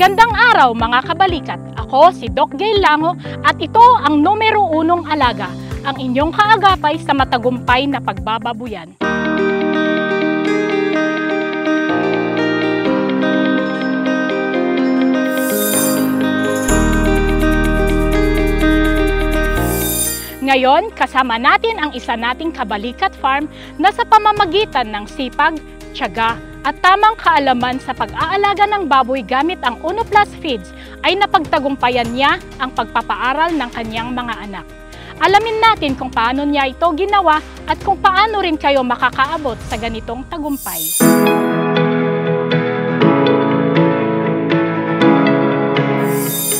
Magandang araw mga kabalikat! Ako si Doc Gail Lango at ito ang numero 1 alaga, ang inyong kaagapay sa matagumpay na pagbababuyan. Ngayon, kasama natin ang isa nating kabalikat farm na sa pamamagitan ng sipag, tiyaga, at tamang kaalaman sa pag-aalaga ng baboy gamit ang Uno Plus Feeds ay napagtagumpayan niya ang pagpapaaral ng kanyang mga anak. Alamin natin kung paano niya ito ginawa at kung paano rin kayo makakaabot sa ganitong tagumpay.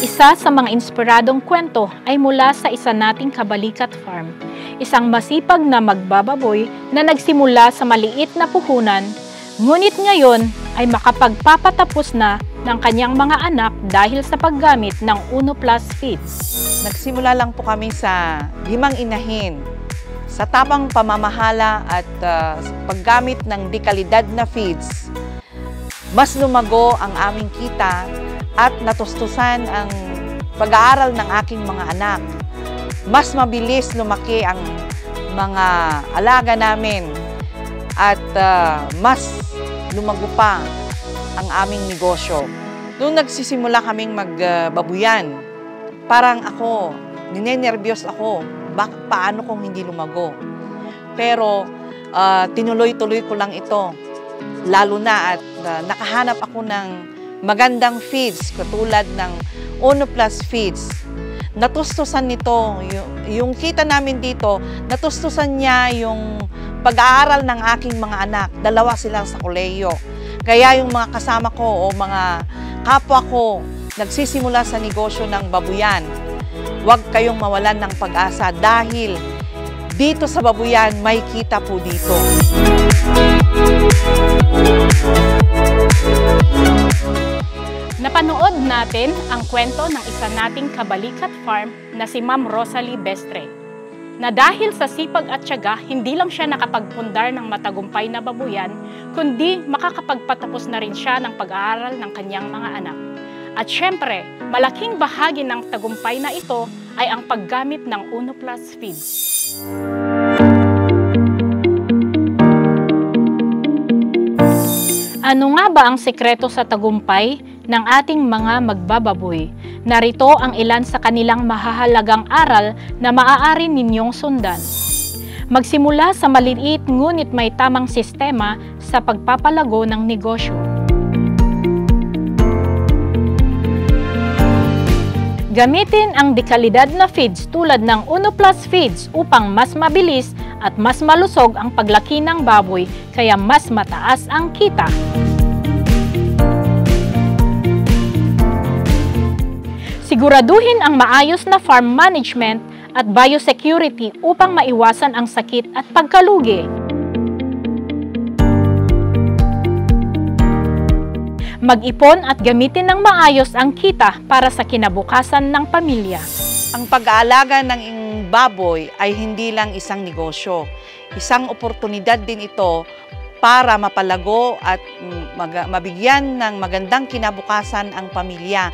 Isa sa mga inspiradong kwento ay mula sa isa nating kabalikat farm. Isang masipag na magbababoy na nagsimula sa maliit na puhunan, ngunit ngayon ay makapagpapatapos na ng kanyang mga anak dahil sa paggamit ng Uno Plus Feeds. Nagsimula lang po kami sa 5 inahin. Sa tapang pamamahala at paggamit ng dekalidad na feeds, mas lumago ang aming kita at natustusan ang pag-aaral ng aking mga anak. Mas mabilis lumaki ang mga alaga namin at mas lumago pa ang aming negosyo. Noong nagsisimula kaming magbabuyan, parang ako, ninenervyos ako, paano kung hindi lumago? Pero tinuloy-tuloy ko lang ito, lalo na at nakahanap ako ng magandang feeds, katulad ng Uno Plus Feeds. Natustusan nito, yung kita namin dito, natustusan niya yung pag-aaral ng aking mga anak. 2 sila sa kolehiyo. Kaya yung mga kasama ko o mga kapwa ko nagsisimula sa negosyo ng babuyan, huwag kayong mawalan ng pag-asa dahil dito sa babuyan may kita po dito. Napanood natin ang kwento ng isa nating kabalikat farm na si Ma'am Rosalie Bestre, na dahil sa sipag at tiyaga, hindi lang siya nakapagpundar ng matagumpay na babuyan, kundi makakapagpatapos na rin siya ng pag-aaral ng kanyang mga anak. At syempre, malaking bahagi ng tagumpay na ito ay ang paggamit ng Uno Plus Feeds. Ano nga ba ang sekreto sa tagumpay ng ating mga magbababoy? Narito ang ilan sa kanilang mahahalagang aral na maaari ninyong sundan. Magsimula sa maliliit ngunit may tamang sistema sa pagpapalago ng negosyo. Gamitin ang dekalidad na feeds tulad ng Uno Plus Feeds upang mas mabilis at mas malusog ang paglaki ng baboy, kaya mas mataas ang kita. Siguraduhin ang maayos na farm management at biosecurity upang maiwasan ang sakit at pagkalugi. Mag-ipon at gamitin ng maayos ang kita para sa kinabukasan ng pamilya. Ang pag-aalaga ng baboy ay hindi lang isang negosyo. Isang oportunidad din ito para mapalago at mabigyan ng magandang kinabukasan ang pamilya.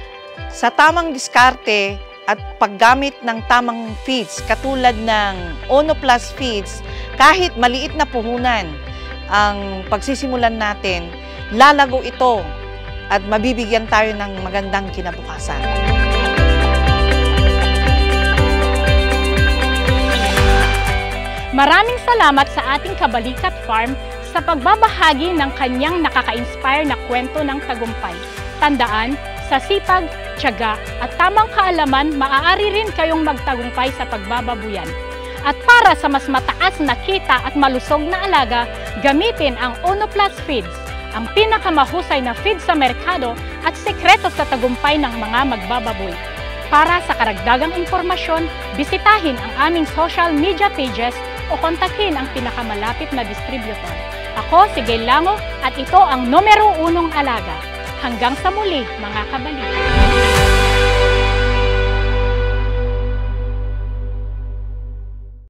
Sa tamang diskarte at paggamit ng tamang feeds katulad ng Uno Plus Feeds, kahit maliit na puhunan ang pagsisimulan natin, lalago ito at mabibigyan tayo ng magandang kinabukasan. Maraming salamat sa ating kabalikat farm sa pagbabahagi ng kanyang nakaka-inspire na kwento ng tagumpay. Tandaan, sa sipag, tiyaga at tamang kaalaman, maaari rin kayong magtagumpay sa pagbababuyan. At para sa mas mataas na kita at malusog na alaga, gamitin ang Uno Plus Feeds, ang pinakamahusay na feed sa merkado at sekreto sa tagumpay ng mga magbababoy. Para sa karagdagang impormasyon, bisitahin ang aming social media pages o kontakin ang pinakamalapit na distributor. Ako si Gail Lango at ito ang numero 1 alaga. Hanggang sa muli, mga kabalikat!